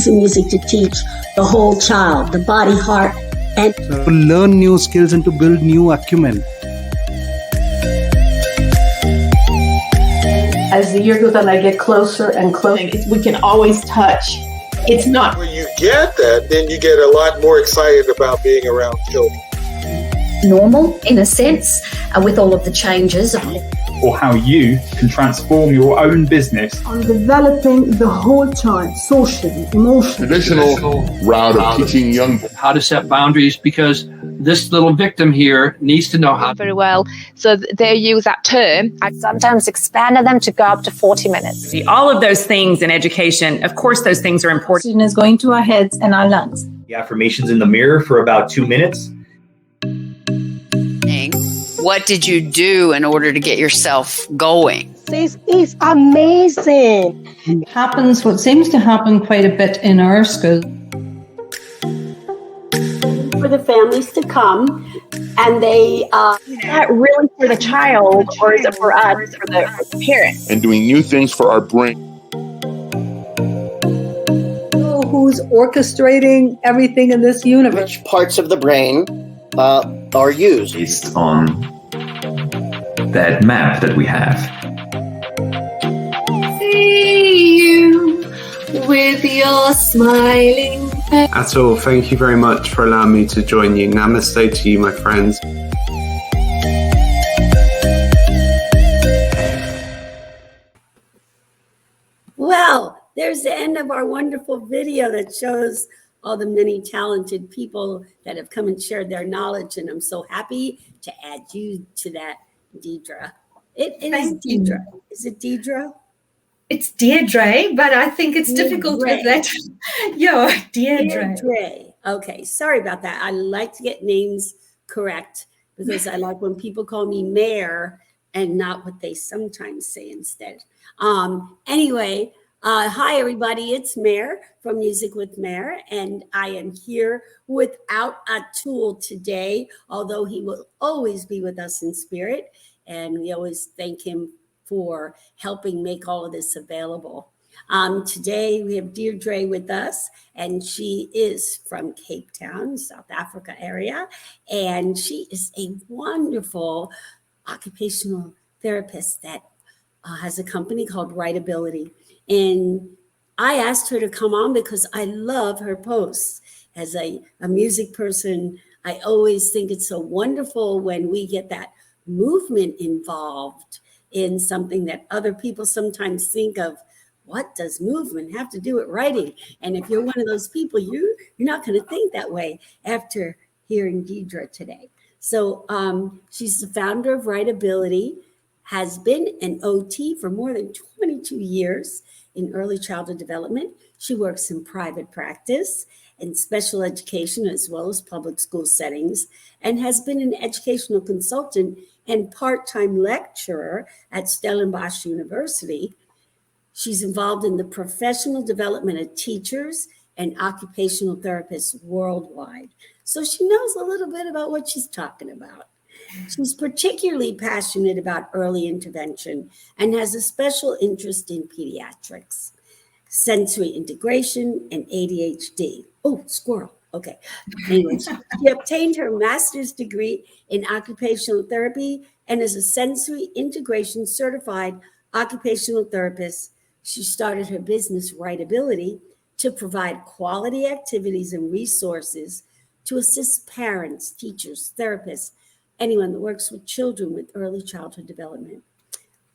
using music to teach the whole child, the body, heart, and to learn new skills and to build new acumen. As the year goes on, I get closer and closer. We can always touch. It's not. When you get that, then you get a lot more excited about being around children. Normal, in a sense, with all of the changes. Or how you can transform your own business. On developing the whole child, socially, emotionally. Traditional route of teaching young people how to set boundaries, because this little victim here needs to know how. Very well. So they use that term. I sometimes expanded them to go up to 40 minutes. All of those things in education, of course, those things are important. Oxygen is going to our heads and our lungs. The affirmations in the mirror for about 2 minutes. What did you do in order to get yourself going? this is amazing. Happens what seems to happen quite a bit in our school. For the families to come, and they is that really for the child, or is it for us, for the parents? And doing new things for our brain. Who's orchestrating everything in this universe? Which parts of the brain are used? Based on that map that we have. See you with your smiling face. Atul, thank you very much for allowing me to join you. Namaste to you, my friends. Well, there's the end of our wonderful video that shows all the many talented people that have come and shared their knowledge. And I'm so happy to add you to that, Dedre. It is Dedre. Is it Dedre? It's Deirdre, but I think it's difficult with that. Yeah, Deirdre. Deirdre. Okay, sorry about that. I like to get names correct because I like when people call me Mayor and not what they sometimes say instead. Anyway, hi everybody, it's Mayor from Music with Mayor, and I am here without Atul today, although he will always be with us in spirit, and we always thank him for helping make all of this available. Today we have Deirdre with us, and she is from Cape Town, South Africa area, and she is a wonderful occupational therapist that has a company called Writability. And I asked her to come on because I love her posts. As a music person, I always think it's so wonderful when we get that movement involved in something that other people sometimes think of. What does movement have to do with writing? And if you're one of those people, you're not going to think that way after hearing Dedre today. So she's the founder of Writability, has been an OT for more than 22 years in early childhood development. She works in private practice and special education as well as public school settings, and has been an educational consultant and part-time lecturer at Stellenbosch University. She's involved in the professional development of teachers and occupational therapists worldwide. So she knows a little bit about what she's talking about. She's particularly passionate about early intervention and has a special interest in pediatrics, sensory integration, and ADHD. Oh, squirrel. Okay. Anyway, she obtained her master's degree in occupational therapy and is a sensory integration certified occupational therapist. She started her business Writability to provide quality activities and resources to assist parents, teachers, therapists, anyone that works with children with early childhood development.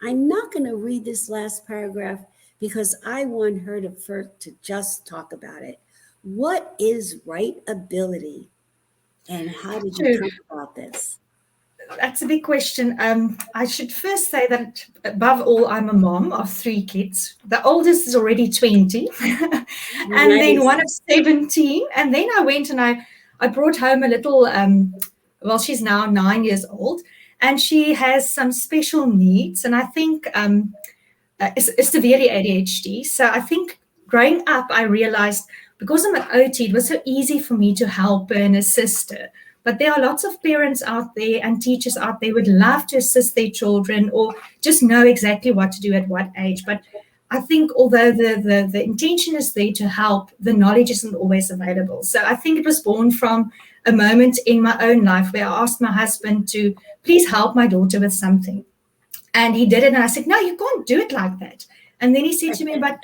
I'm not going to read this last paragraph because I want her to just talk about it. What is Writability, and how did you come about this? That's a big question. I should first say that above all, I'm a mom of 3 kids. The oldest is already 20, and then one of 17. And then I went and I brought home a little, well, she's now 9 years old, and she has some special needs. And I think it's severely ADHD. So I think growing up, I realized because I'm an OT, it was so easy for me to help her and assist her. But there are lots of parents out there and teachers out there who would love to assist their children or just know exactly what to do at what age. But I think although the intention is there to help, the knowledge isn't always available. So I think it was born from a moment in my own life where I asked my husband to please help my daughter with something. And he did it. And I said, no, you can't do it like that. And then he said to me, but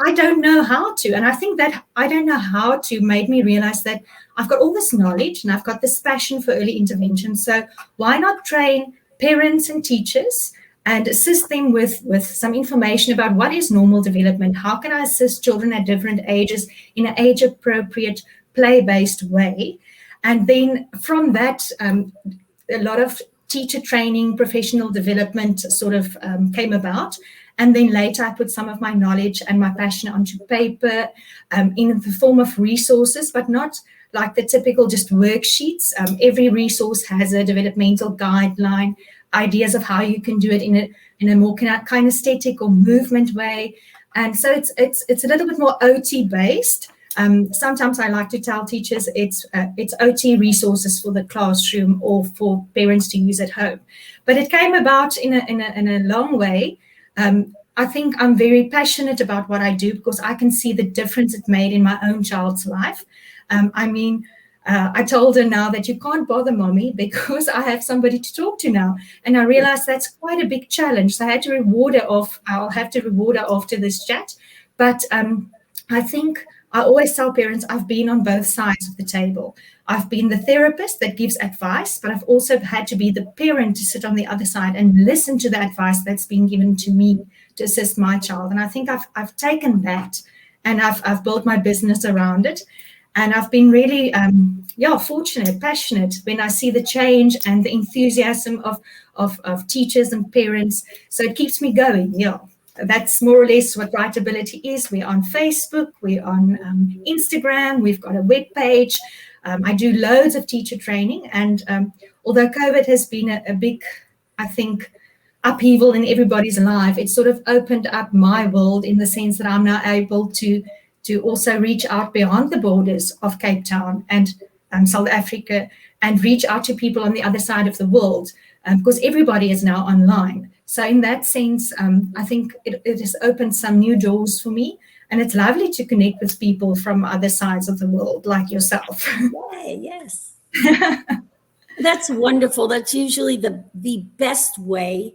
I don't know how to. And I think that I don't know how to made me realize that I've got all this knowledge and I've got this passion for early intervention. So why not train parents and teachers and assist them with some information about what is normal development? How can I assist children at different ages in an age-appropriate, play-based way? And then from that, a lot of teacher training, professional development sort of came about. And then later I put some of my knowledge and my passion onto paper in the form of resources, but not like the typical just worksheets. Every resource has a developmental guideline, ideas of how you can do it in a more kinesthetic or movement way. And so it's a little bit more OT based. Sometimes I like to tell teachers it's OT resources for the classroom or for parents to use at home. But it came about in a long way. I think I'm very passionate about what I do because I can see the difference it made in my own child's life. I told her now that you can't bother mommy because I have somebody to talk to now. And I realized that's quite a big challenge. So I had to reward her off. I'll have to reward her after this chat. But I think I always tell parents I've been on both sides of the table. I've been the therapist that gives advice, but I've also had to be the parent to sit on the other side and listen to the advice that's been given to me to assist my child. And I think I've taken that and I've built my business around it. And I've been really, fortunate, passionate when I see the change and the enthusiasm of teachers and parents. So it keeps me going, That's more or less what Writability is. We're on Facebook, we're on Instagram, we've got a web page. I do loads of teacher training. And although COVID has been a big, I think, upheaval in everybody's life, it sort of opened up my world in the sense that I'm now able to also reach out beyond the borders of Cape Town and South Africa and reach out to people on the other side of the world because everybody is now online. So in that sense, I think it has opened some new doors for me. And it's lovely to connect with people from other sides of the world like yourself. Yay, yes. That's wonderful. That's usually the best way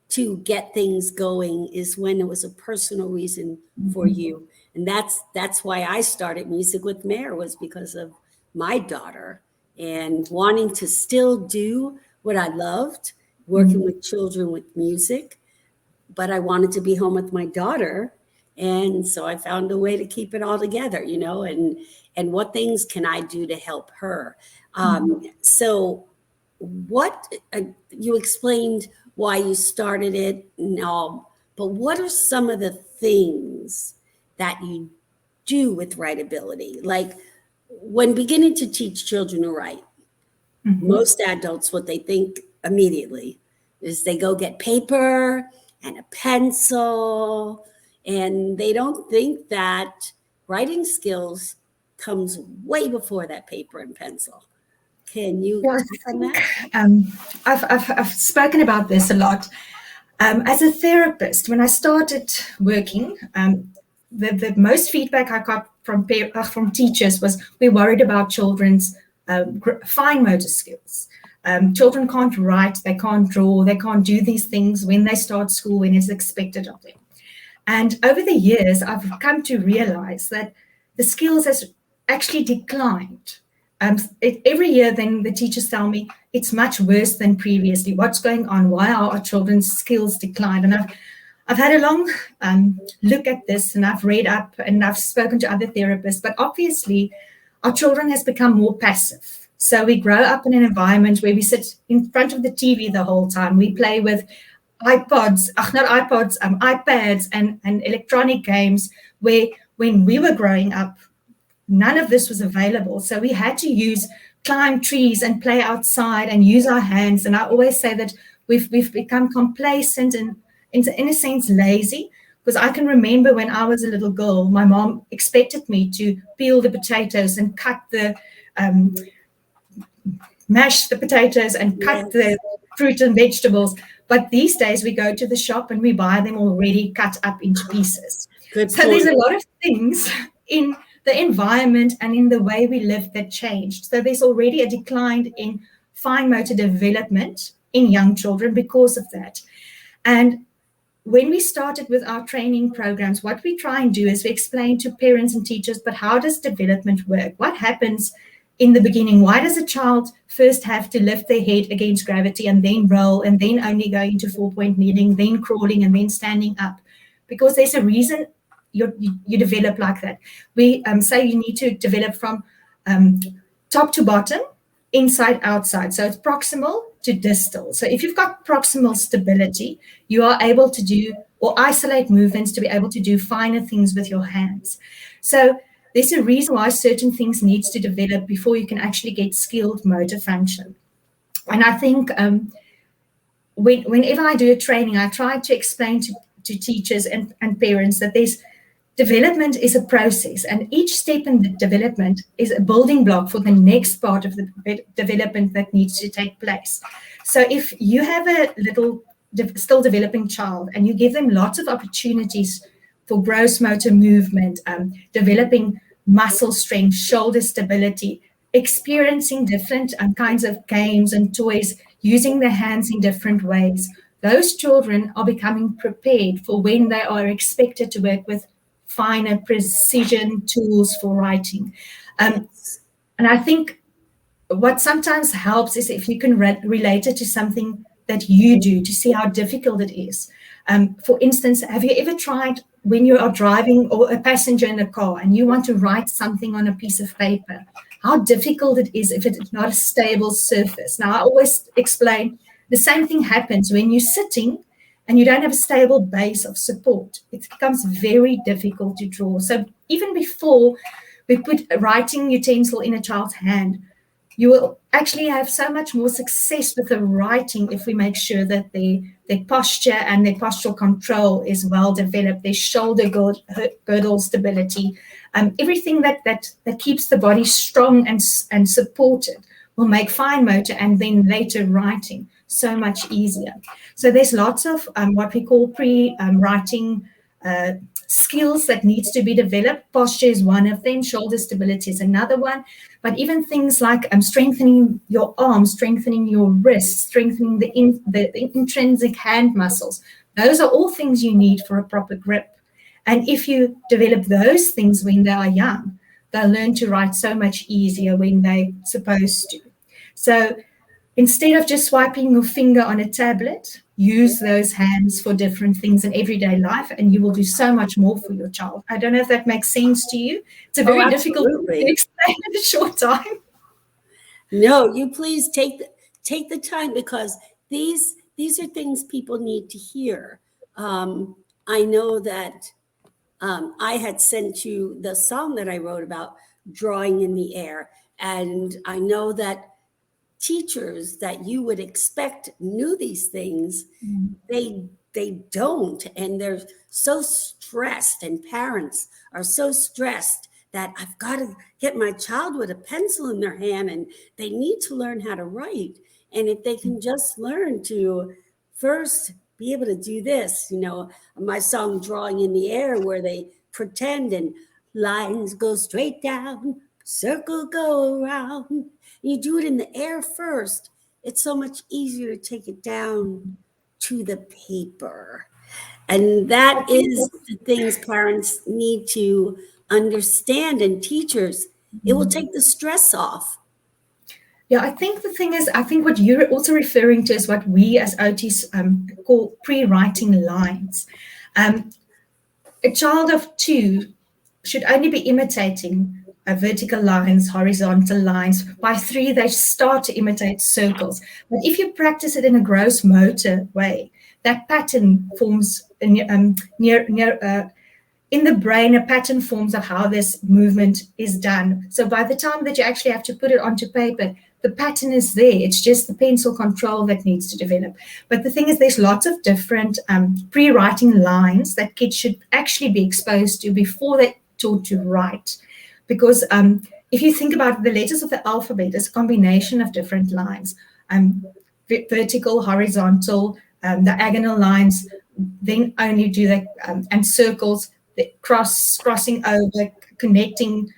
to get things going is when it was a personal reason for you. And that's why I started Music with Mare, was because of my daughter and wanting to still do what I loved, working with children with music, but I wanted to be home with my daughter. And so I found a way to keep it all together, and what things can I do to help her? So what, you explained why you started it and all, but what are some of the things that you do with writability? Like when beginning to teach children to write, most adults, what they think immediately is they go get paper and a pencil, and they don't think that writing skills comes way before that paper and pencil. Can you talk on that? I've spoken about this a lot. As a therapist, when I started working, the most feedback I got from teachers was we're worried about children's fine motor skills. Children can't write, they can't draw, they can't do these things when they start school, when it's expected of them. And over the years, I've come to realize that the skills has actually declined. Every year, then the teachers tell me it's much worse than previously. What's going on? Why are our children's skills declined? And I've had a long look at this, and I've read up and I've spoken to other therapists. But obviously, our children has become more passive. So we grow up in an environment where we sit in front of the TV the whole time. We play with iPads and electronic games, where when we were growing up, none of this was available. So we had to climb trees and play outside and use our hands. And I always say that we've become complacent and in a sense lazy, because I can remember when I was a little girl, my mom expected me to peel the potatoes and mash the potatoes and cut the fruit and vegetables. But these days we go to the shop and we buy them already cut up into pieces. Good so point. There's a lot of things in the environment and in the way we live that changed. So there's already a decline in fine motor development in young children because of that. And when we started with our training programs, what we try and do is we explain to parents and teachers, but how does development work? What happens in the beginning? Why does a child first have to lift their head against gravity and then roll and then only go into 4-point kneeling, then crawling and then standing up? Because there's a reason you develop like that. We say you need to develop from top to bottom, inside, outside. So it's proximal to distal. So if you've got proximal stability, you are able to do or isolate movements to be able to do finer things with your hands. So there's a reason why certain things needs to develop before you can actually get skilled motor function. And I think whenever I do a training, I try to explain to teachers and parents that there's development is a process, and each step in the development is a building block for the next part of the development that needs to take place. So if you have a little still developing child and you give them lots of opportunities for gross motor movement, developing muscle strength, shoulder stability, experiencing different kinds of games and toys, using their hands in different ways, those children are becoming prepared for when they are expected to work with finer precision tools for writing. And I think what sometimes helps is if you can relate it to something that you do to see how difficult it is. For instance, have you ever tried when you are driving or a passenger in a car and you want to write something on a piece of paper, how difficult it is if it's not a stable surface? Now, I always explain the same thing happens when you're sitting and you don't have a stable base of support. It becomes very difficult to draw. So even before we put a writing utensil in a child's hand, you will actually have so much more success with the writing if we make sure that their posture and their postural control is well developed, their shoulder girdle stability, everything that keeps the body strong and supported will make fine motor and then later writing so much easier. So there's lots of what we call pre-writing skills that needs to be developed. Posture is one of them. Shoulder stability is another one. But even things like strengthening your arms, strengthening your wrists, strengthening the intrinsic hand muscles. Those are all things you need for a proper grip. And if you develop those things when they are young, they'll learn to write so much easier when they're supposed to. So instead of just swiping your finger on a tablet, use those hands for different things in everyday life, and you will do so much more for your child. I don't know if that makes sense to you. It's a very difficult thing to explain in a short time. No, you please take the time, because these are things people need to hear. I know that I had sent you the song that I wrote about drawing in the air, and I know that teachers that you would expect knew these things, they don't, and they're so stressed, and parents are so stressed that I've got to get my child with a pencil in their hand and they need to learn how to write. And if they can just learn to first be able to do this, my song Drawing in the Air, where they pretend and lines go straight down, circle go around. You do it in the air first. It's so much easier to take it down to the paper. And that is the things parents need to understand, and teachers. It will take the stress off. Yeah, I think the thing is, I think what you're also referring to is what we as OTs call pre-writing lines. A child of 2 should only be imitating vertical lines, horizontal lines. By 3, they start to imitate circles. But if you practice it in a gross motor way, that pattern forms in the brain. A pattern forms of how this movement is done. So by the time that you actually have to put it onto paper, the pattern is there. It's just the pencil control that needs to develop. But the thing is, there's lots of different pre-writing lines that kids should actually be exposed to before they're taught to write. Because if you think about the letters of the alphabet, it's a combination of different lines, vertical, horizontal, diagonal lines, then only do the and circles, the crossing over, connecting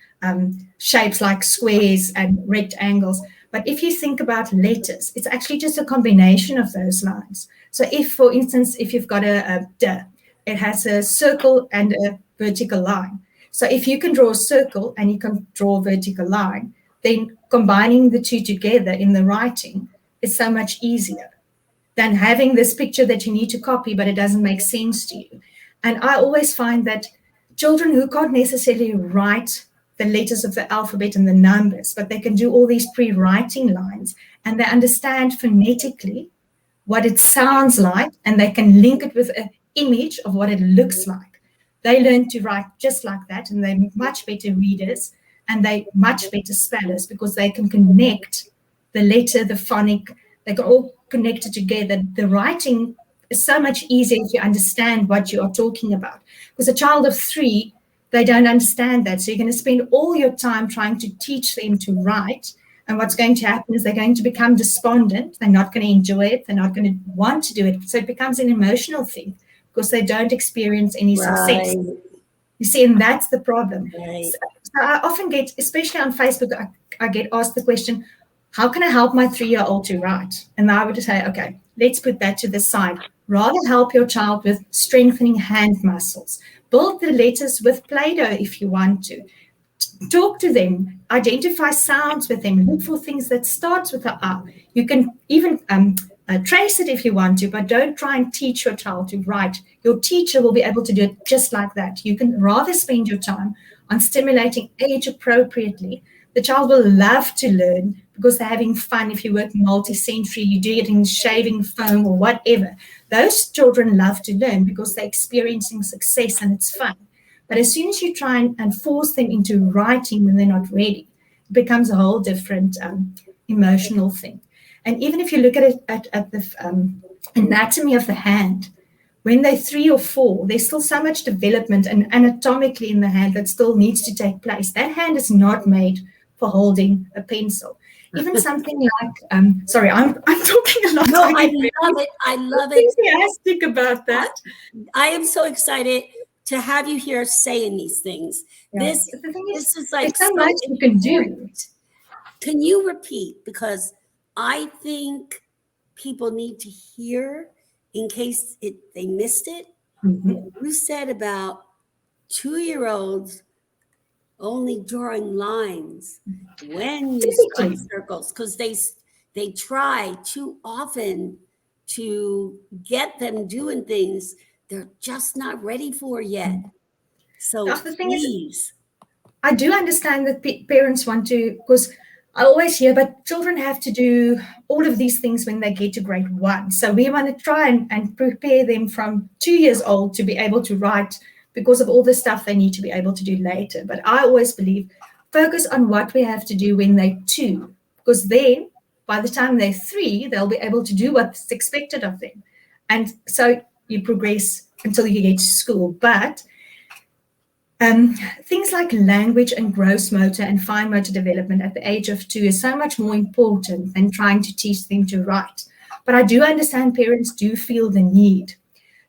shapes like squares and rectangles. But if you think about letters, it's actually just a combination of those lines. So if, for instance, if you've got a D, it has a circle and a vertical line. So if you can draw a circle and you can draw a vertical line, then combining the two together in the writing is so much easier than having this picture that you need to copy, but it doesn't make sense to you. And I always find that children who can't necessarily write the letters of the alphabet and the numbers, but they can do all these pre-writing lines, and they understand phonetically what it sounds like, and they can link it with an image of what it looks like. They learn to write just like that, and they're much better readers, and they're much better spellers because they can connect the letter, the phonic, they can all connect it together. The writing is so much easier if you understand what you are talking about. Because a child of 3, they don't understand that. So you're going to spend all your time trying to teach them to write. And what's going to happen is they're going to become despondent. They're not going to enjoy it. They're not going to want to do it. So it becomes an emotional thing because they don't experience any success. You see, and that's the problem. Right. So I often get, especially on Facebook, I get asked the question, how can I help my 3-year-old to write? And I would say, okay, let's put that to the side. Rather help your child with strengthening hand muscles. Build the letters with Play-Doh if you want to. Talk to them. Identify sounds with them. Look for things that starts with the R. You can even trace it if you want to, but don't try and teach your child to write. Your teacher will be able to do it just like that. You can rather spend your time on stimulating age appropriately. The child will love to learn because they're having fun. If you work multi-sensory, you do it in shaving foam or whatever. Those children love to learn because they're experiencing success and it's fun. But as soon as you try and force them into writing when they're not ready, it becomes a whole different emotional thing. And even if you look at it at the anatomy of the hand, when they're 3 or 4, there's still so much development and anatomically in the hand that still needs to take place. That hand is not made for holding a pencil. Even something like, sorry, I'm talking a lot. No, I love it. I love it. Enthusiastic about that. I am so excited to have you here saying these things. Yeah. This is like so much you can do. Can you repeat? Because I think people need to hear in case they missed it. Mm-hmm. You said about 2-year-olds only drawing lines when you start circles, because they try too often to get them doing things they're just not ready for yet. So the thing please. Is, I do understand that parents want to, because I always hear, but children have to do all of these things when they get to grade 1. So we want to try and prepare them from 2 years old to be able to write because of all the stuff they need to be able to do later. But I always believe focus on what we have to do when they're 2, because then by the time they're 3, they'll be able to do what's expected of them. And so you progress until you get to school. But things like language and gross motor and fine motor development at the age of 2 is so much more important than trying to teach them to write. But I do understand parents do feel the need.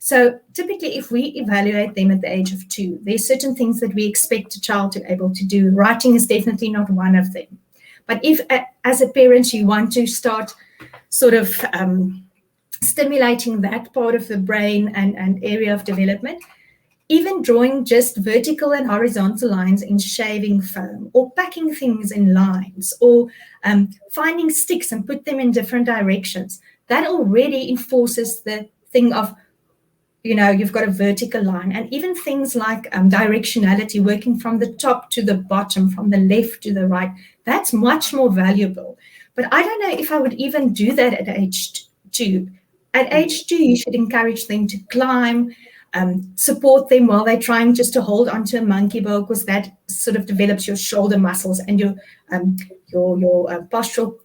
So typically, if we evaluate them at the age of 2, there's certain things that we expect a child to be able to do. Writing is definitely not one of them. But if, as a parent, you want to start sort of stimulating that part of the brain and area of development, even drawing just vertical and horizontal lines in shaving foam, or packing things in lines, or finding sticks and put them in different directions, that already enforces the thing of, you've got a vertical line. And even things like directionality, working from the top to the bottom, from the left to the right, that's much more valuable. But I don't know if I would even do that at age 2. At age 2, you should encourage them to climb, support them while they're trying just to hold onto a monkey bar, because that sort of develops your shoulder muscles and your postural,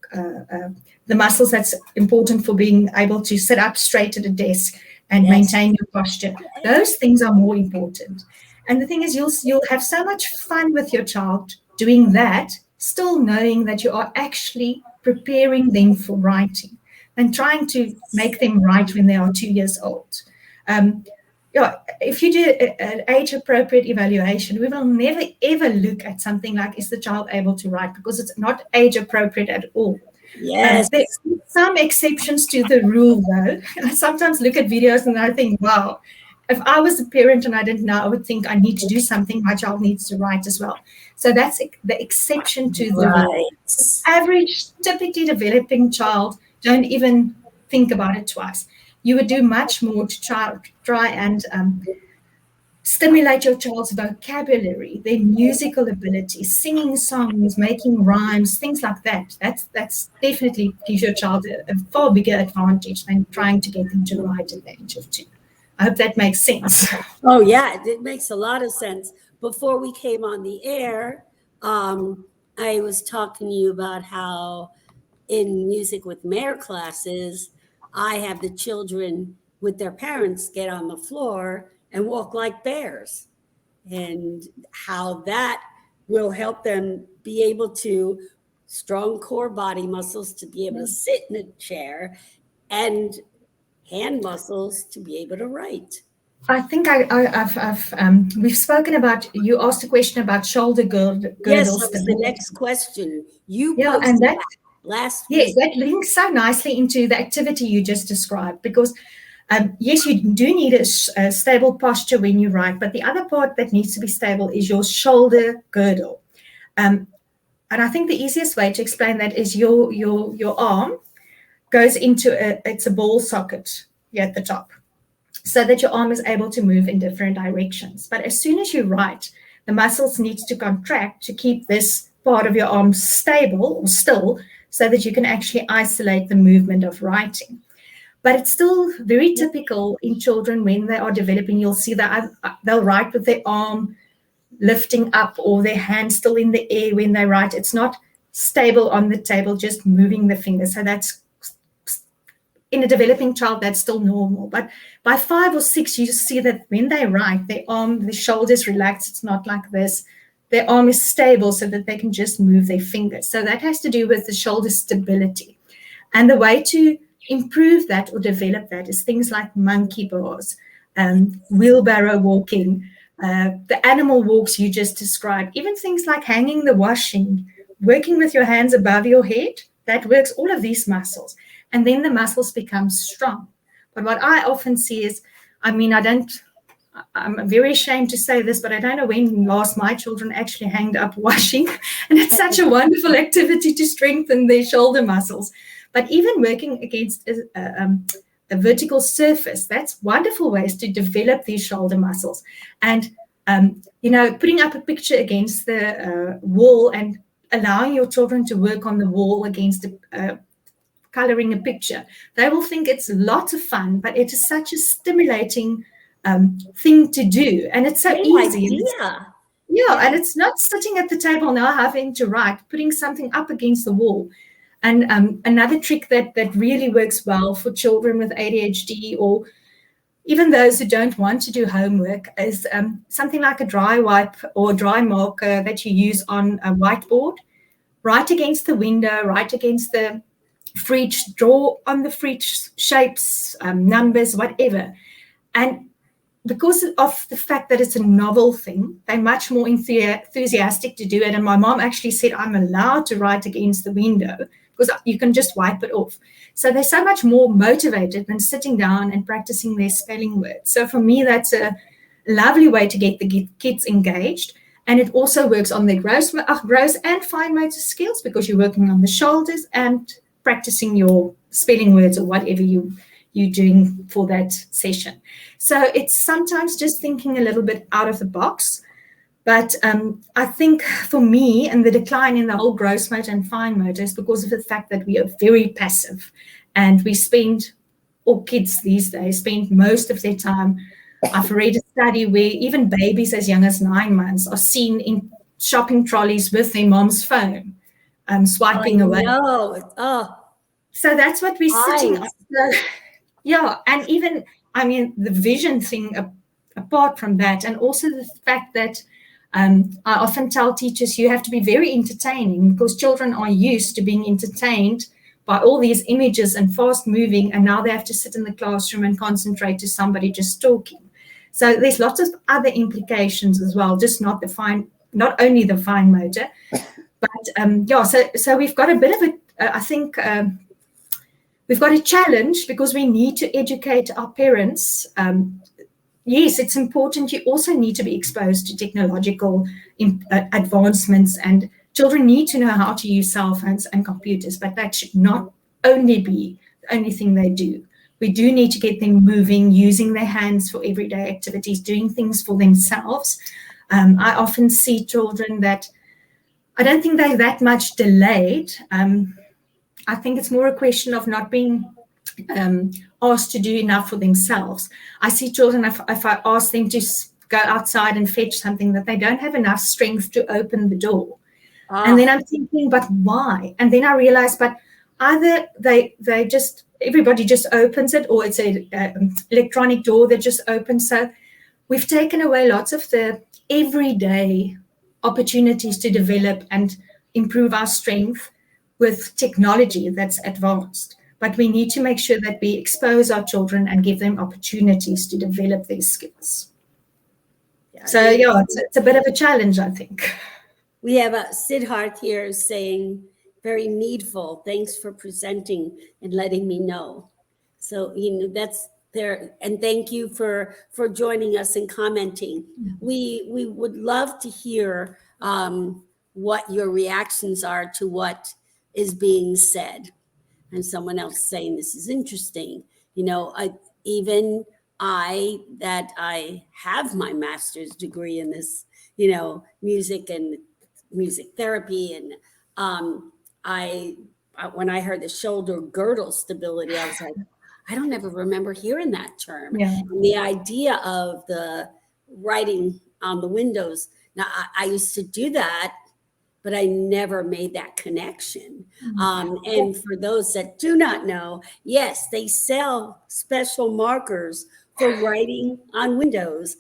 the muscles that's important for being able to sit up straight at a desk and maintain your posture. Those things are more important. And the thing is, you'll have so much fun with your child doing that, still knowing that you are actually preparing them for writing. than trying to make them write when they are 2 years old. If you do an age-appropriate evaluation, we will never, ever look at something like, is the child able to write? Because it's not age-appropriate at all. Yes. There are some exceptions to the rule, though. I sometimes look at videos and I think, wow, if I was a parent and I didn't know, I would think I need to do something. My child needs to write as well. So that's the exception to the rule. Average, typically developing child, don't even think about it twice. You would do much more to try and stimulate your child's vocabulary, their musical ability, singing songs, making rhymes, things like that. That's definitely gives your child a far bigger advantage than trying to get them to write at the age of 2. I hope that makes sense. Oh, yeah, it makes a lot of sense. Before we came on the air, I was talking to you about how in music with Mare classes, I have the children with their parents get on the floor and walk like bears, and how that will help them be able to strong core body muscles to be able to sit in a chair and hand muscles to be able to write. I think we've spoken about, you asked a question about shoulder girdles. Yes, that was the next question. You posted and that last yes, week. that links so nicely into the activity you just described, because yes, you do need a stable posture when you write, but the other part that needs to be stable is your shoulder girdle. And I think the easiest way to explain that is your arm goes into it's a ball socket here at the top, so that your arm is able to move in different directions. But as soon as you write, the muscles need to contract to keep this part of your arm stable or still, so that you can actually isolate the movement of writing. But it's still very typical in children when they are developing. You'll see that they'll write with their arm lifting up or their hand still in the air when they write. It's not stable on the table, just moving the fingers. So that's, in a developing child, that's still normal. But by 5 or 6, you see that when they write, their arm, the shoulders relax. It's not like this. Their arm is stable so that they can just move their fingers. So that has to do with the shoulder stability. And the way to improve that or develop that is things like monkey bars, wheelbarrow walking, the animal walks you just described, even things like hanging the washing, working with your hands above your head, that works all of these muscles. And then the muscles become strong. But what I often see is, I'm very ashamed to say this, but I don't know when last my children actually hanged up washing. And it's such a wonderful activity to strengthen their shoulder muscles. But even working against a vertical surface, that's wonderful ways to develop these shoulder muscles. And, putting up a picture against the wall and allowing your children to work on the wall against coloring a picture, they will think it's lots of fun, but it is such a stimulating thing to do. And it's so easy. And it's not sitting at the table now having to write, putting something up against the wall. And another trick that really works well for children with ADHD or even those who don't want to do homework is something like a dry wipe or a dry marker that you use on a whiteboard. Write against the window, write against the fridge, draw on the fridge shapes, numbers, whatever. And because of the fact that it's a novel thing, they're much more enthusiastic to do it. And my mom actually said, I'm allowed to write against the window because you can just wipe it off. So they're so much more motivated than sitting down and practicing their spelling words. So for me, that's a lovely way to get the kids engaged. And it also works on their gross and fine motor skills because you're working on the shoulders and practicing your spelling words or whatever you're doing for that session. So it's sometimes just thinking a little bit out of the box. But I think for me, and the decline in the whole gross motor and fine motor is because of the fact that we are very passive. And we or kids these days spend most of their time. I've read a study where even babies as young as 9 months are seen in shopping trolleys with their mom's phone, swiping away. So that's what we're sitting on. So, and even, the vision thing apart from that, and also the fact that I often tell teachers you have to be very entertaining because children are used to being entertained by all these images and fast moving, and now they have to sit in the classroom and concentrate to somebody just talking. So there's lots of other implications as well, just not only the fine motor, but so we've got a bit of I think we've got a challenge because we need to educate our parents. Yes, it's important. You also need to be exposed to technological advancements, and children need to know how to use cell phones and computers, but that should not only be the only thing they do. We do need to get them moving, using their hands for everyday activities, doing things for themselves. I often see children that I don't think they're that much delayed. I think it's more a question of not being asked to do enough for themselves. I see children, if I ask them to go outside and fetch something, that they don't have enough strength to open the door. And then I'm thinking, but why? And then I realize, but either they just, everybody just opens it, or it's an electronic door that just opens. So we've taken away lots of the everyday opportunities to develop and improve our strength with technology that's advanced. But we need to make sure that we expose our children and give them opportunities to develop these skills. So it's a bit of a challenge, I think. We have Siddharth here saying, very needful. Thanks for presenting and letting me know. So, that's there. And thank you for joining us and commenting. We would love to hear what your reactions are to what is being said. And someone else saying, this is interesting. I have my master's degree in this, music and music therapy. And when I heard the shoulder girdle stability, I was like, I don't ever remember hearing that term. Yeah. And the idea of the writing on the windows. Now, I used to do that, but I never made that connection. And for those that do not know, yes, they sell special markers for writing on windows,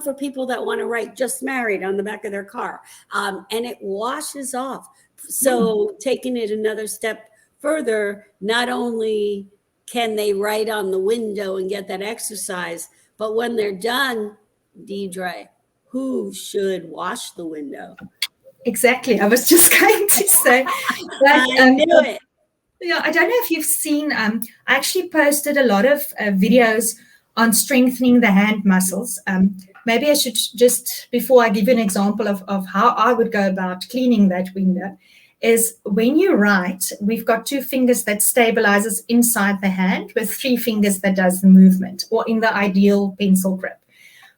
for people that want to write just married on the back of their car. And it washes off. So taking it another step further, not only can they write on the window and get that exercise, but when they're done, Dedre, who should wash the window? Exactly. I was just going to say that. I knew it. Yeah, I don't know if you've seen, I actually posted a lot of videos on strengthening the hand muscles. Maybe I should just, before I give you an example of how I would go about cleaning that window, is when you write, we've got 2 fingers that stabilizes inside the hand with 3 fingers that does the movement, or in the ideal pencil grip.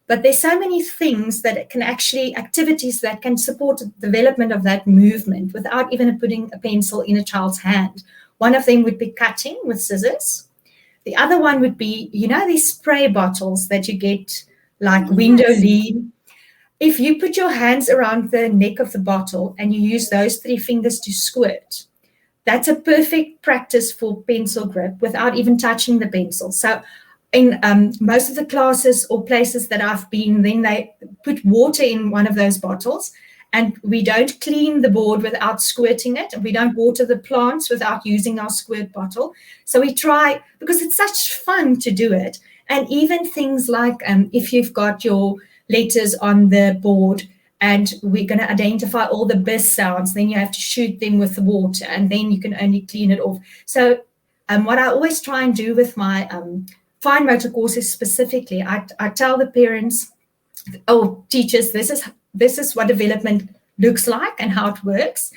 But there's so many things that it can actually, activities that can support the development of that movement without even putting a pencil in a child's hand. One of them would be cutting with scissors. The other one would be, these spray bottles that you get like window lean. If you put your hands around the neck of the bottle and you use those 3 fingers to squirt, that's a perfect practice for pencil grip without even touching the pencil. So in most of the classes or places that I've been, then they put water in one of those bottles, and we don't clean the board without squirting it. We don't water the plants without using our squirt bottle. So we try, because it's such fun to do it. And even things like if you've got your letters on the board and we're going to identify all the bis sounds, then you have to shoot them with the water, and then you can only clean it off. So what I always try and do with my fine motor courses specifically, I tell the parents, teachers, this is what development looks like and how it works.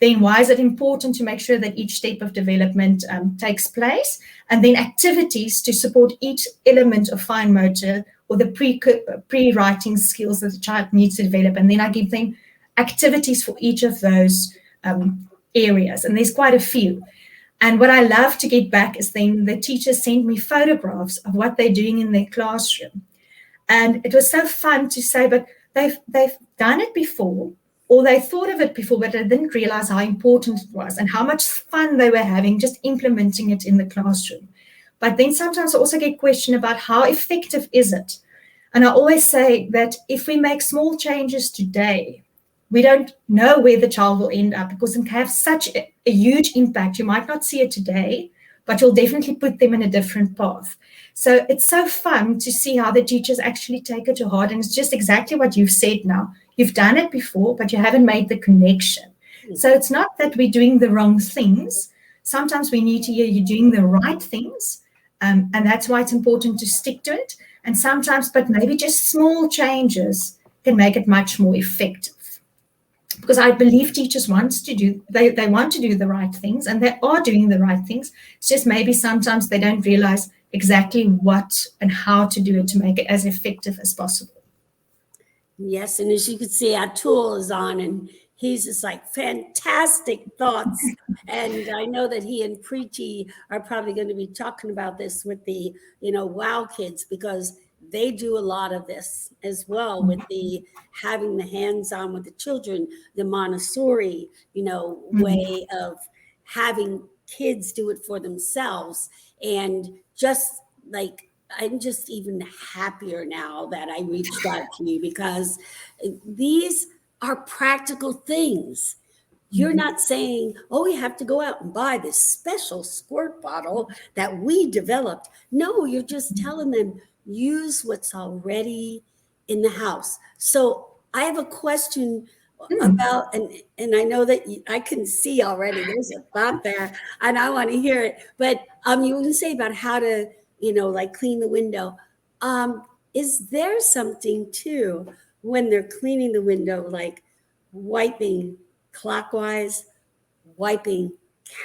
Then why is it important to make sure that each step of development takes place? And then activities to support each element of fine motor or the pre-writing skills that the child needs to develop. And then I give them activities for each of those areas. And there's quite a few. And what I love to get back is then the teachers send me photographs of what they're doing in their classroom. And it was so fun to say, but they've done it before, or they thought of it before, but they didn't realize how important it was and how much fun they were having just implementing it in the classroom. But then sometimes I also get questioned about how effective is it? And I always say that if we make small changes today, we don't know where the child will end up, because it can have such a huge impact. You might not see it today, but you'll definitely put them in a different path. So it's so fun to see how the teachers actually take it to heart. And it's just exactly what you've said now. You've done it before, but you haven't made the connection. So it's not that we're doing the wrong things. Sometimes we need to hear you're doing the right things. And that's why it's important to stick to it. And sometimes, but maybe just small changes can make it much more effective. Because I believe teachers want to do the right things, and they are doing the right things. It's just maybe sometimes they don't realize exactly what and how to do it to make it as effective as possible. Yes, and as you can see, Atul is on, and he's just like fantastic thoughts. And I know that he and Preeti are probably going to be talking about this with the, WOWkids, because they do a lot of this as well with the having the hands-on with the children, the Montessori, way of having kids do it for themselves. And just like, I'm just even happier now that I reached out to you, because these are practical things. You're not saying, oh, we have to go out and buy this special squirt bottle that we developed. No, you're just telling them, use what's already in the house. So I have a question about, and I know that I can see already, there's a thought there, and I want to hear it. But you want to say about how to, like clean the window. Is there something too, when they're cleaning the window, like wiping clockwise, wiping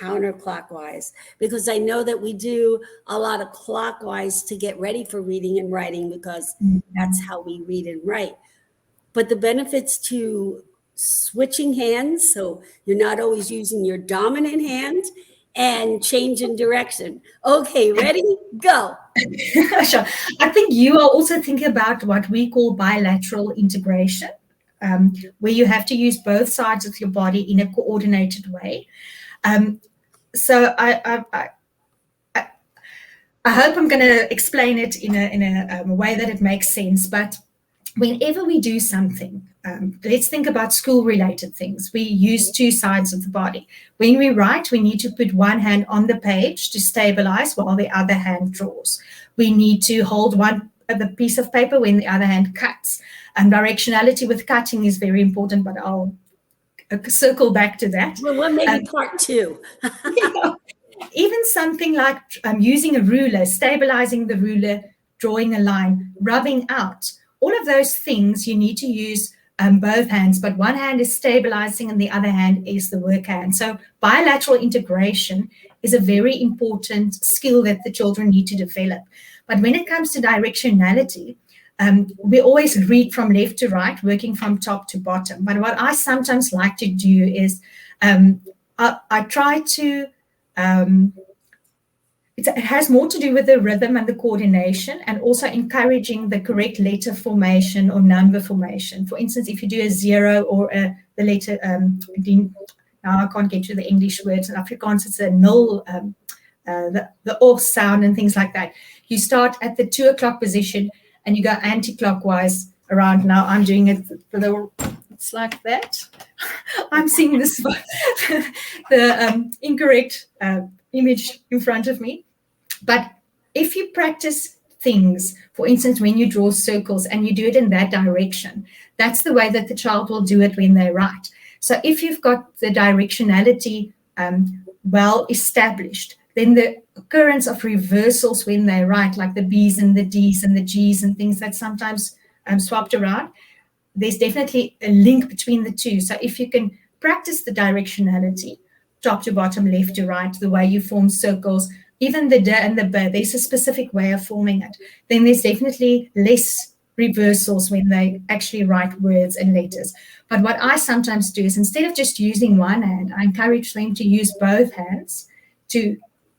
counterclockwise? Because I know that we do a lot of clockwise to get ready for reading and writing, because that's how we read and write. But the benefits to switching hands, so you're not always using your dominant hand, and changing direction. Okay, ready? Go. Sure. I think you are also thinking about what we call bilateral integration, where you have to use both sides of your body in a coordinated way. So I hope I'm going to explain it in a way that it makes sense. But whenever we do something, let's think about school-related things. We use two sides of the body. When we write, we need to put one hand on the page to stabilize while the other hand draws. We need to hold the piece of paper when the other hand cuts. And directionality with cutting is very important, but I'll circle back to that. Well, maybe part two. Even something like using a ruler, stabilizing the ruler, drawing a line, rubbing out, all of those things you need to use both hands, but one hand is stabilizing and the other hand is the work hand. So bilateral integration is a very important skill that the children need to develop. But when it comes to directionality, we always read from left to right, working from top to bottom. But what I sometimes like to do is I try to, it has more to do with the rhythm and the coordination, and also encouraging the correct letter formation or number formation. For instance, if you do a 0 or the letter, now I can't get to the English words. In Afrikaans, it's a null, the off sound and things like that. You start at the 2 o'clock position and you go anti-clockwise around. Now I'm doing it it's like that. I'm seeing this, the incorrect image in front of me. But if you practice things, for instance, when you draw circles and you do it in that direction, that's the way that the child will do it when they write. So if you've got the directionality well established, then the occurrence of reversals when they write, like the B's and the D's and the G's and things that sometimes swapped around, there's definitely a link between the two. So if you can practice the directionality, top to bottom, left to right, the way you form circles, even the D and the B, there's a specific way of forming it. Then there's definitely less reversals when they actually write words and letters. But what I sometimes do is, instead of just using one hand, I encourage them to use both hands to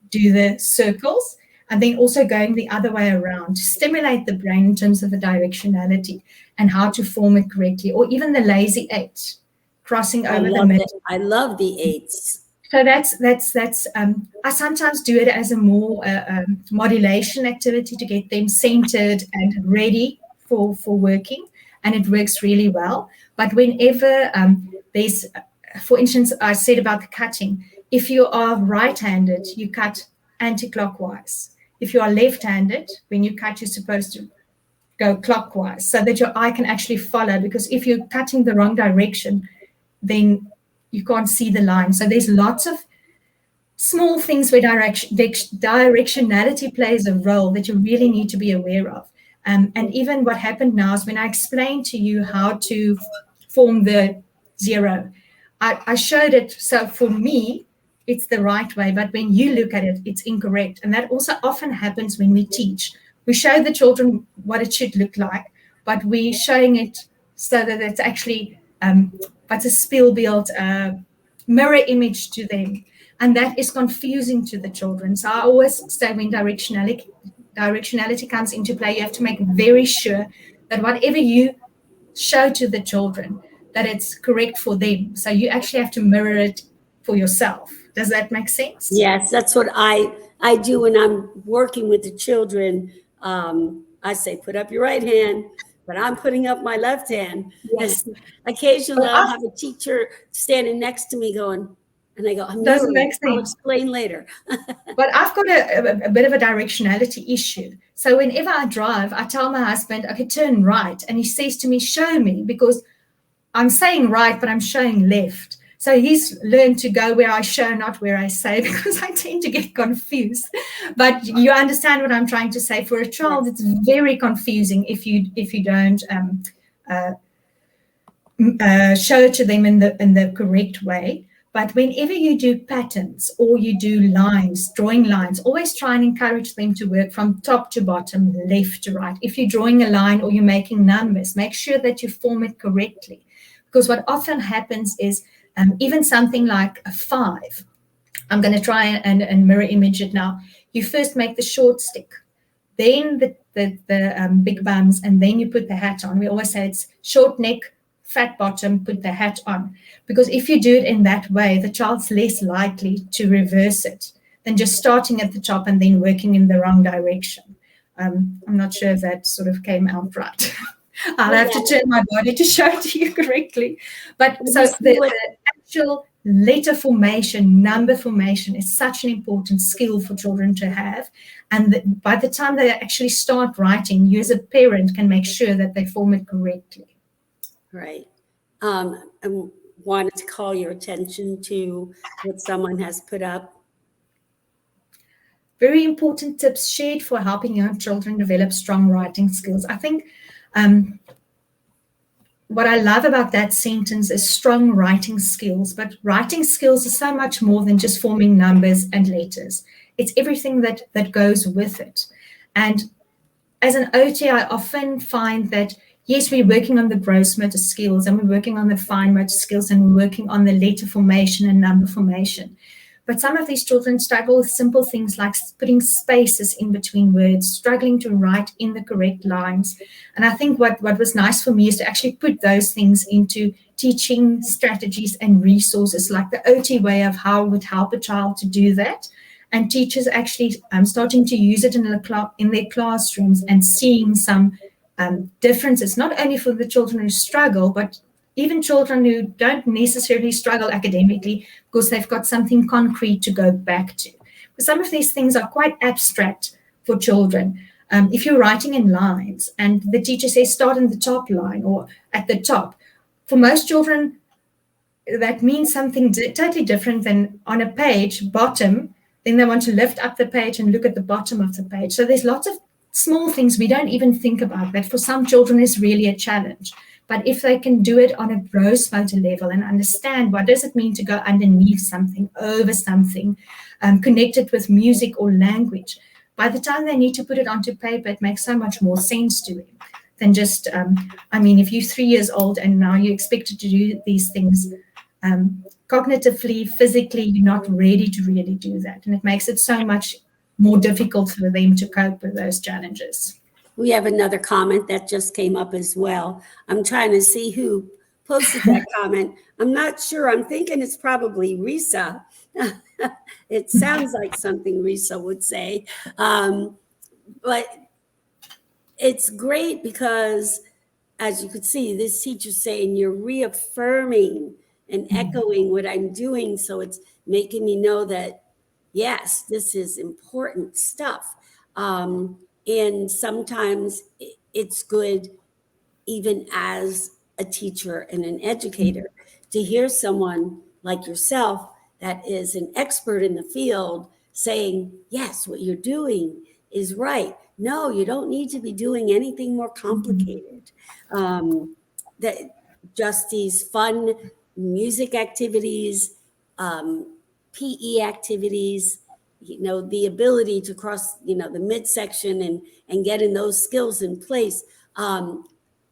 do the circles, and then also going the other way around to stimulate the brain in terms of the directionality and how to form it correctly, or even the lazy 8, crossing over the middle. I love the 8s. So that's I sometimes do it as a more modulation activity to get them centered and ready for working. and it works really well. But whenever there's, for instance, I said about the cutting, if you are right-handed, you cut anti-clockwise. If you are left-handed, when you cut, you're supposed to go clockwise so that your eye can actually follow, because if you're cutting the wrong direction, then you can't see the line. So there's lots of small things where directionality plays a role that you really need to be aware of. And even what happened now is when I explained to you how to form the zero, I showed it. So for me, it's the right way, but when you look at it, it's incorrect. And that also often happens when we teach. We show the children what it should look like, but we're showing it so that it's actually what's a speelbeeld, mirror image to them. And that is confusing to the children. So I always say when directionality comes into play, you have to make very sure that whatever you show to the children, that it's correct for them. So you actually have to mirror it for yourself. Does that make sense? Yes, that's what I do when I'm working with the children. I say, put up your right hand, but I'm putting up my left hand. Yes. Occasionally I'll have a teacher standing next to me going, and I go, doesn't make sense. I'll explain later. But I've got a bit of a directionality issue. So whenever I drive, I tell my husband, okay, turn right. And he says to me, show me, because I'm saying right, but I'm showing left. So he's learned to go where I show, not where I say, because I tend to get confused. But you understand what I'm trying to say. For a child, it's very confusing if you don't show it to them in the correct way. But whenever you do patterns or you do lines, drawing lines, always try and encourage them to work from top to bottom, left to right. If you're drawing a line or you're making numbers, make sure that you form it correctly. Because what often happens is even something like a 5, I'm going to try and mirror image it now. You first make the short stick, then the big bums, and then you put the hat on. We always say it's short neck, fat bottom, put the hat on. Because if you do it in that way, the child's less likely to reverse it than just starting at the top and then working in the wrong direction. I'm not sure if that sort of came out right. I'll have to turn my body to show it to you correctly. But so the actual letter formation, number formation is such an important skill for children to have. And by the time they actually start writing, you as a parent can make sure that they form it correctly. Right. I wanted to call your attention to what someone has put up. Very important tips shared for helping young children develop strong writing skills. I think what I love about that sentence is strong writing skills, but writing skills is so much more than just forming numbers and letters. It's everything that goes with it. And as an OT, I often find that yes, we're working on the gross motor skills and we're working on the fine motor skills and we're working on the letter formation and number formation. But some of these children struggle with simple things like putting spaces in between words, struggling to write in the correct lines. And I think what was nice for me is to actually put those things into teaching strategies and resources, like the OT way of how it would help a child to do that. And teachers actually starting to use it in their classrooms and seeing some differences, not only for the children who struggle, but even children who don't necessarily struggle academically because they've got something concrete to go back to. But some of these things are quite abstract for children. If you're writing in lines and the teacher says start in the top line or at the top, for most children, that means something totally different than on a page, bottom, then they want to lift up the page and look at the bottom of the page. So there's lots of small things we don't even think about that for some children is really a challenge. But if they can do it on a gross motor level and understand what does it mean to go underneath something, over something, connect it with music or language, by the time they need to put it onto paper, it makes so much more sense to them than just, if you're 3 years old and now you're expected to do these things, cognitively, physically, you're not ready to really do that. And it makes it so much more difficult for them to cope with those challenges. We have another comment that just came up as well. I'm trying to see who posted that comment. I'm not sure. I'm thinking it's probably Risa. It sounds like something Risa would say. But it's great because as you could see, this teacher's saying you're reaffirming and echoing what I'm doing. So it's making me know that, yes, this is important stuff. And sometimes it's good, even as a teacher and an educator, to hear someone like yourself that is an expert in the field saying, yes, what you're doing is right. No, you don't need to be doing anything more complicated. That just these fun music activities, PE activities, the ability to cross, the midsection and getting those skills in place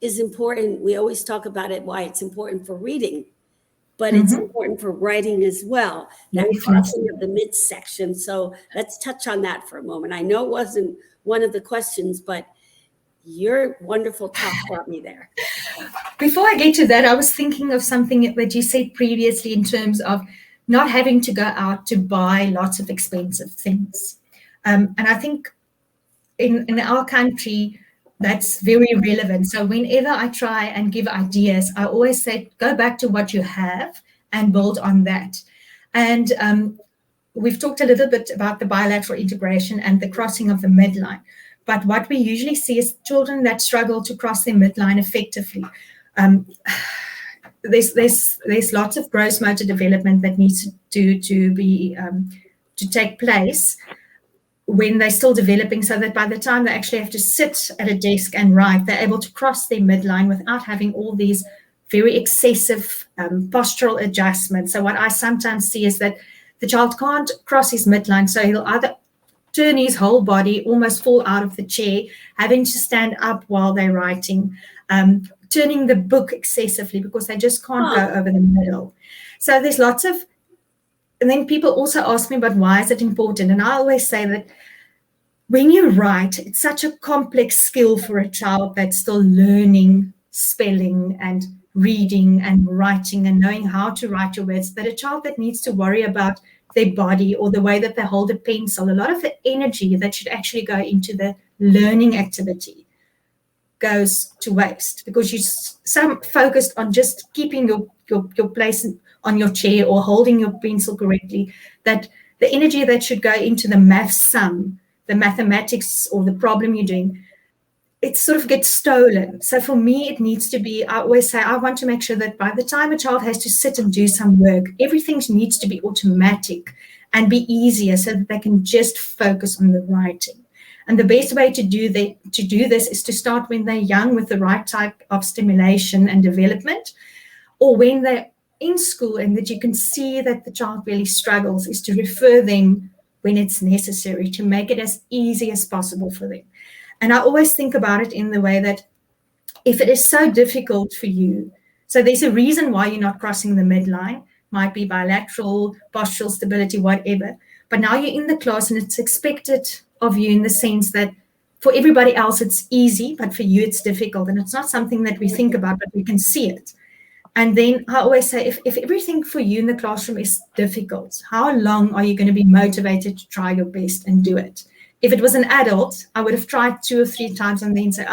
is important. We always talk about it, why it's important for reading, but it's important for writing as well, that crossing of the midsection. So let's touch on that for a moment. I know it wasn't one of the questions, but your wonderful talk brought me there. Before I get to that, I was thinking of something that you said previously in terms of not having to go out to buy lots of expensive things. And I think in our country, that's very relevant. So whenever I try and give ideas, I always say, go back to what you have and build on that. And we've talked a little bit about the bilateral integration and the crossing of the midline. But what we usually see is children that struggle to cross their midline effectively. There's lots of gross motor development that needs to take place when they're still developing, so that by the time they actually have to sit at a desk and write, they're able to cross their midline without having all these very excessive postural adjustments. So what I sometimes see is that the child can't cross his midline, so he'll either turn his whole body, almost fall out of the chair, having to stand up while they're writing, turning the book excessively because they just can't go over the middle. So there's lots of, and then people also ask me, but why is it important? And I always say that when you write, it's such a complex skill for a child that's still learning spelling and reading and writing and knowing how to write your words, that a child that needs to worry about their body or the way that they hold a pencil, a lot of the energy that should actually go into the learning activity goes to waste because you're so focused on just keeping your place on your chair or holding your pencil correctly, that the energy that should go into the math sum, the mathematics or the problem you're doing, it sort of gets stolen. So for me, it needs to be, I always say, I want to make sure that by the time a child has to sit and do some work, everything needs to be automatic and be easier so that they can just focus on the writing. And the best way to do this is to start when they're young with the right type of stimulation and development, or when they're in school and that you can see that the child really struggles, is to refer them when it's necessary to make it as easy as possible for them. And I always think about it in the way that if it is so difficult for you, so there's a reason why you're not crossing the midline, might be bilateral, postural stability, whatever. But now you're in the class and it's expected of you in the sense that for everybody else it's easy, but for you it's difficult. And it's not something that we think about, but we can see it. And then I always say, if everything for you in the classroom is difficult, how long are you going to be motivated to try your best and do it? If it was an adult, I would have tried 2 or 3 times and then say,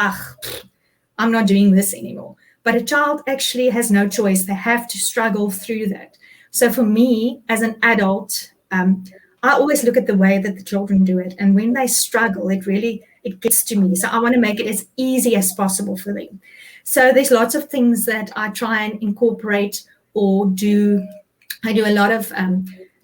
I'm not doing this anymore. But a child actually has no choice. They have to struggle through that. So for me, as an adult, I always look at the way that the children do it. And when they struggle, it gets to me. So I want to make it as easy as possible for them. So there's lots of things that I try and incorporate or do. I do a lot of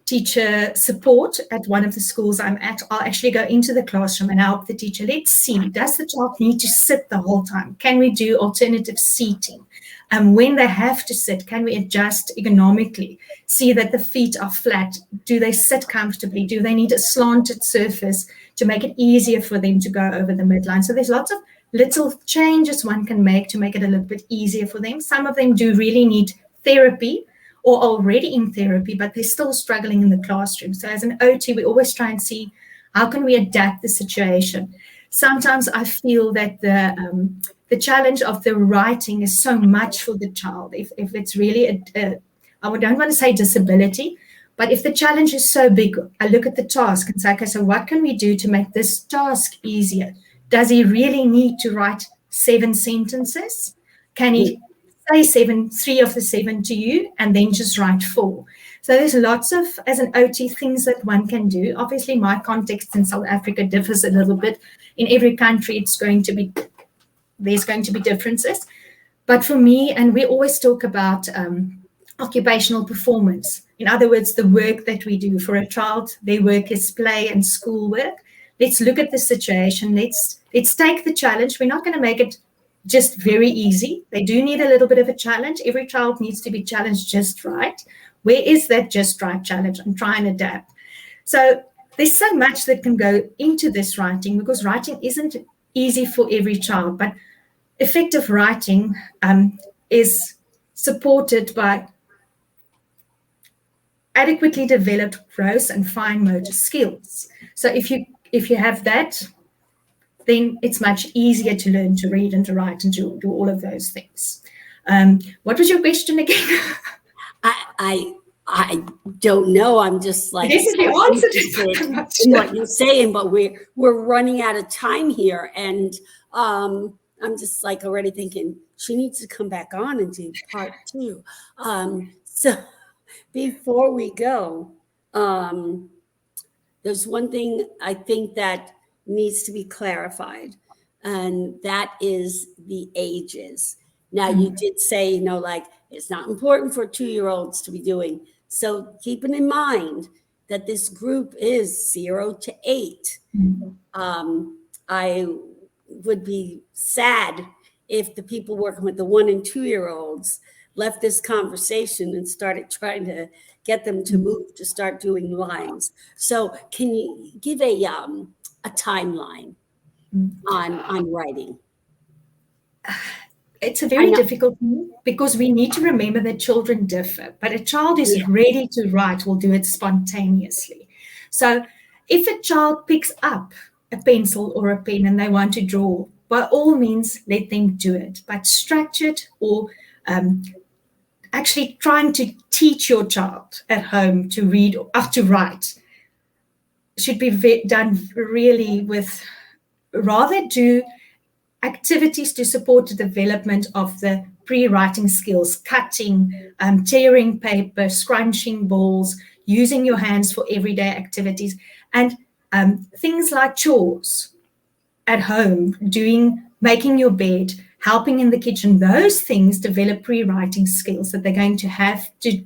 teacher support at one of the schools I'm at. I'll actually go into the classroom and help the teacher. Let's see, does the child need to sit the whole time? Can we do alternative seating? When they have to sit, can we adjust ergonomically? See that the feet are flat. Do they sit comfortably? Do they need a slanted surface to make it easier for them to go over the midline? So there's lots of little changes one can make to make it a little bit easier for them. Some of them do really need therapy or already in therapy, but they're still struggling in the classroom. So as an OT, we always try and see how can we adapt the situation. Sometimes I feel that the challenge of the writing is so much for the child. If it's really, I don't want to say disability, but if the challenge is so big, I look at the task and say, okay, so what can we do to make this task easier? Does he really need to write 7 sentences? Can he say 3 of the 7 to you, and then just write 4? So there's lots of, as an OT, things that one can do. Obviously, my context in South Africa differs a little bit. In every country, there's going to be differences. But for me, and we always talk about occupational performance. In other words, the work that we do for a child, their work is play and school work. Let's look at the situation. Let's take the challenge. We're not going to make it just very easy. They do need a little bit of a challenge. Every child needs to be challenged just right. Where is that just right challenge? And try and adapt. So there's so much that can go into this writing, because writing isn't easy for every child, but effective writing is supported by adequately developed gross and fine motor skills. So if you have that, then it's much easier to learn to read and to write and to do all of those things. What was your question again? I don't know. I'm just like basically answered it in what you're saying, but we're running out of time here, and I'm just like already thinking she needs to come back on and do part 2. So before we go, there's one thing I think that needs to be clarified, and that is the ages. Now, you did say, like, it's not important for 2-year-olds to be doing. So keeping in mind that this group is 0 to 8. I would be sad if the people working with the 1 and 2-year-olds left this conversation and started trying to get them to move to start doing lines. So can you give a timeline on writing? It's a very difficult thing, because we need to remember that children differ, but a child who's ready to write will do it spontaneously. So if a child picks up a pencil or a pen and they want to draw, by all means, let them do it, but structured or actually trying to teach your child at home to read or to write should be done really with, rather do activities to support the development of the pre-writing skills, cutting, tearing paper, scrunching balls, using your hands for everyday activities, and things like chores at home, making your bed, helping in the kitchen. Those things develop pre-writing skills that they're going to have to,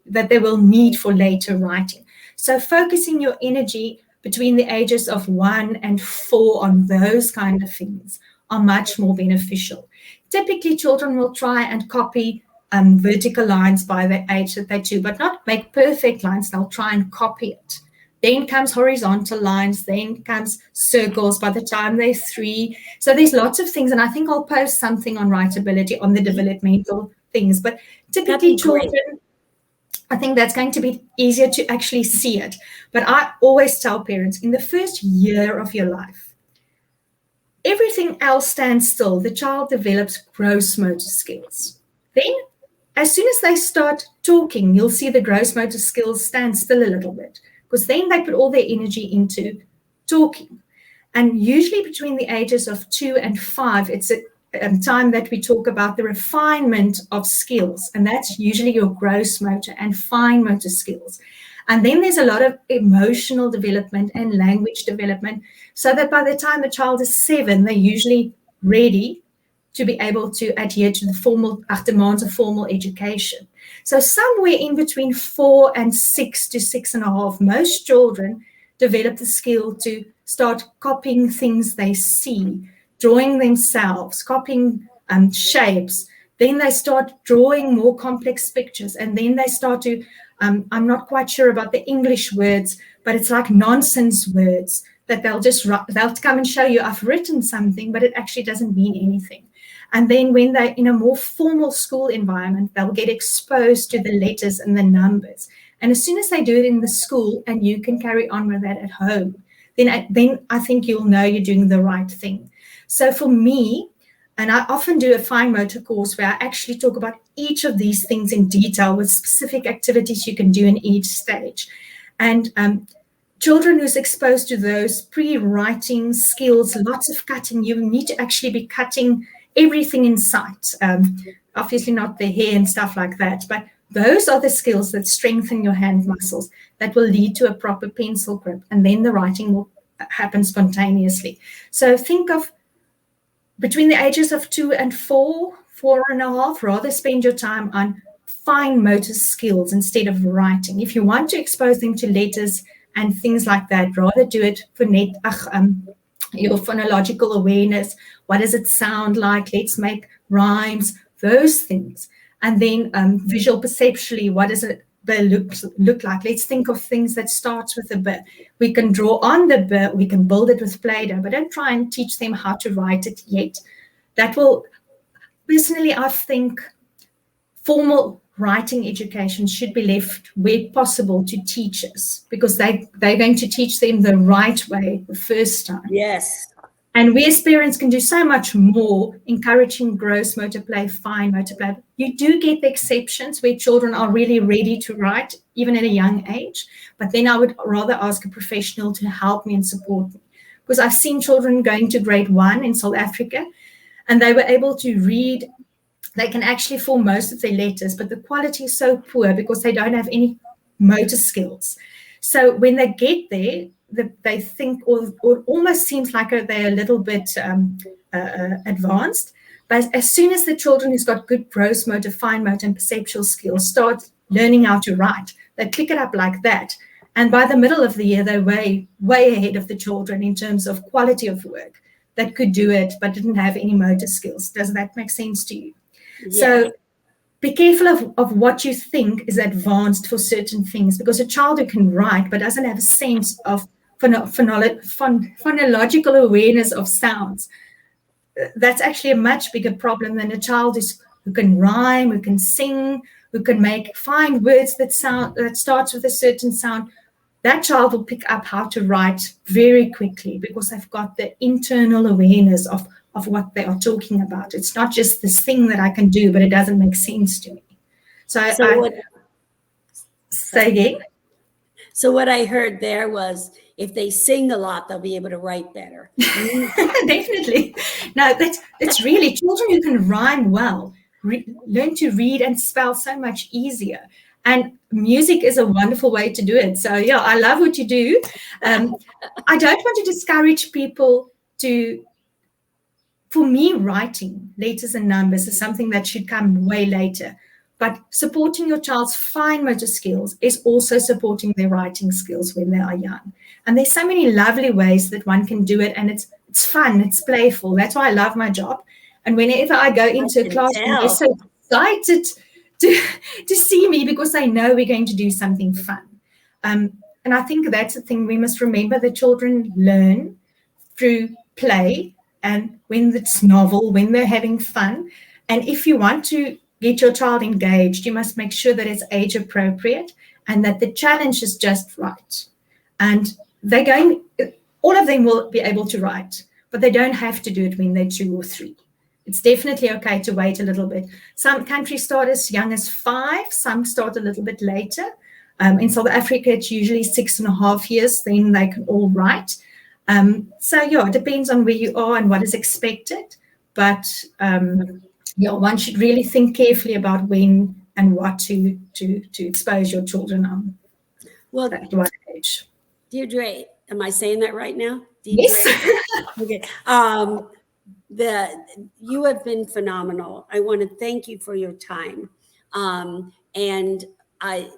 that they will need for later writing. So focusing your energy between the ages of 1 and 4 on those kind of things are much more beneficial. Typically, children will try and copy vertical lines by the age that they do, but not make perfect lines. They'll try and copy it. Then comes horizontal lines, then comes circles by the time they're 3. So there's lots of things, and I think I'll post something on writability on the developmental things. But typically children, I think that's going to be easier to actually see it. But I always tell parents, in the first year of your life, everything else stands still. The child develops gross motor skills. Then, as soon as they start talking, you'll see the gross motor skills stand still a little bit, because then they put all their energy into talking. And usually between the ages of 2 and 5, it's a time that we talk about the refinement of skills. And that's usually your gross motor and fine motor skills. And then there's a lot of emotional development and language development, so that by the time a child is 7, they're usually ready to be able to adhere to the formal demands of formal education. So somewhere in between 4 and 6 to 6.5, most children develop the skill to start copying things they see, drawing themselves, copying shapes. Then they start drawing more complex pictures, and then they start to, I'm not quite sure about the English words, but it's like nonsense words that they'll come and show you, I've written something, but it actually doesn't mean anything. And then when they're in a more formal school environment, they'll get exposed to the letters and the numbers. And as soon as they do it in the school, and you can carry on with that at home, then I think you'll know you're doing the right thing. So for me, and I often do a fine motor course where I actually talk about each of these things in detail with specific activities you can do in each stage. And children who's exposed to those pre-writing skills, lots of cutting, you need to actually be cutting everything in sight. Obviously not the hair and stuff like that, but those are the skills that strengthen your hand muscles that will lead to a proper pencil grip, and then the writing will happen spontaneously. So think of between the ages of 2 and 4, 4.5, rather spend your time on fine motor skills instead of writing. If you want to expose them to letters and things like that, rather do it for your phonological awareness. What does it sound like? Let's make rhymes, those things. And then visual perceptually, what does it look like? Let's think of things that starts with a B. We can draw on the B, we can build it with Play-Doh, but don't try and teach them how to write it yet. That will, personally, I think formal writing education should be left where possible to teachers, because they're going to teach them the right way the first time. Yes. And we as parents can do so much more, encouraging gross motor play, fine motor play. You do get the exceptions where children are really ready to write, even at a young age. But then I would rather ask a professional to help me and support me. Because I've seen children going to grade 1 in South Africa, and they were able to read. They can actually form most of their letters, but the quality is so poor because they don't have any motor skills. So when they get there, they think, or almost seems like they're a little bit advanced. But as soon as the children who's got good gross motor, fine motor, and perceptual skills start learning how to write, they pick it up like that. And by the middle of the year, they're way, way ahead of the children in terms of quality of work that could do it but didn't have any motor skills. Does that make sense to you? Yeah. So be careful of what you think is advanced for certain things, because a child who can write but doesn't have a sense of phonological awareness of sounds, that's actually a much bigger problem than a child who can rhyme, who can sing, who can find words that starts with a certain sound. That child will pick up how to write very quickly because they've got the internal awareness of what they are talking about. It's not just this thing that I can do, but it doesn't make sense to me. Say again. So what I heard there was, if they sing a lot, they'll be able to write better. Definitely. No, that's really, children who can rhyme well learn to read and spell so much easier. And music is a wonderful way to do it. So yeah, I love what you do. I don't want to discourage people for me, writing letters and numbers is something that should come way later. But supporting your child's fine motor skills is also supporting their writing skills when they are young. And there's so many lovely ways that one can do it, and it's fun, it's playful. That's why I love my job. And whenever I go into a classroom, they're so excited to see me because they know we're going to do something fun. And I think that's the thing we must remember, that children learn through play, and when it's novel, when they're having fun. And if you want to get your child engaged, you must make sure that it's age appropriate and that the challenge is just right. And all of them will be able to write, but they don't have to do it when they're 2 or 3. It's definitely okay to wait a little bit. Some countries start as young as 5, some start a little bit later. In South Africa, it's usually 6.5 years, then they can all write. So yeah, it depends on where you are and what is expected. But one should really think carefully about when and what to expose your children on. Well, at what age. Deirdre, am I saying that right now? Deirdre? Yes. Okay. You have been phenomenal. I want to thank you for your time. And I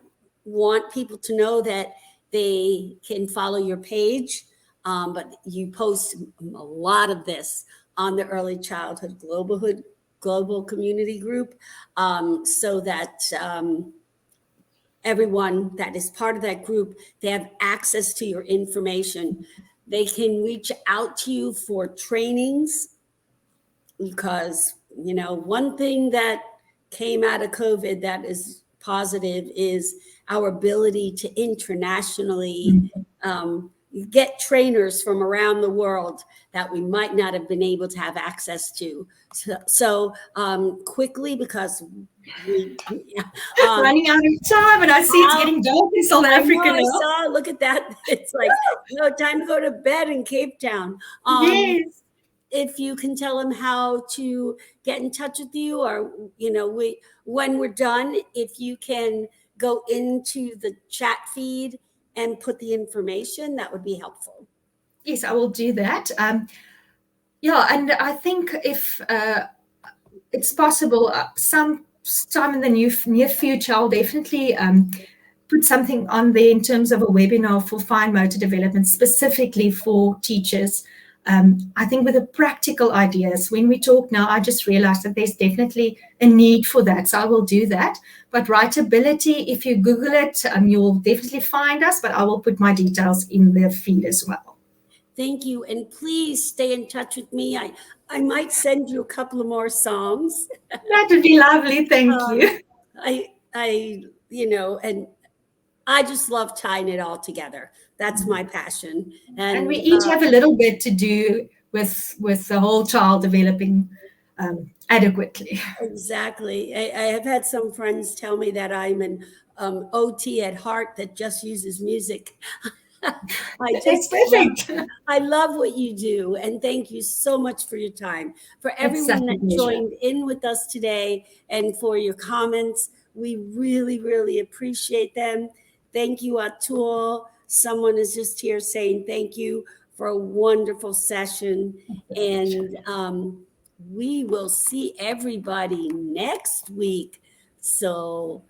want people to know that they can follow your page, but you post a lot of this on the Early Childhood Global Community Group, so that everyone that is part of that group, they have access to your information. They can reach out to you for trainings, because, one thing that came out of COVID that is positive is our ability to internationally get trainers from around the world that we might not have been able to have access to. So quickly, because running out of time, and I see it's getting dark in South Africa now. Look at that. It's like, time to go to bed in Cape Town. Yes. if you can tell them how to get in touch with you, or, when we're done, if you can go into the chat feed and put the information, that would be helpful. Yes, I will do that. And I think if it's possible, sometime in the near future, I'll definitely put something on there in terms of a webinar for fine motor development, specifically for teachers. I think with the practical ideas, when we talk now, I just realized that there's definitely a need for that. So I will do that. But writability, if you Google it, you'll definitely find us, but I will put my details in the feed as well. Thank you. And please stay in touch with me. I might send you a couple of more songs. That would be lovely. Thank you. And I just love tying it all together. That's my passion. And we each have a little bit to do with the whole child developing adequately. Exactly. I have had some friends tell me that I'm an OT at heart that just uses music. That's perfect. I love what you do, and thank you so much for your time. For everyone that joined in with us today and for your comments, we really, really appreciate them. Thank you, Atul. Someone is just here saying thank you for a wonderful session, and we will see everybody next week. So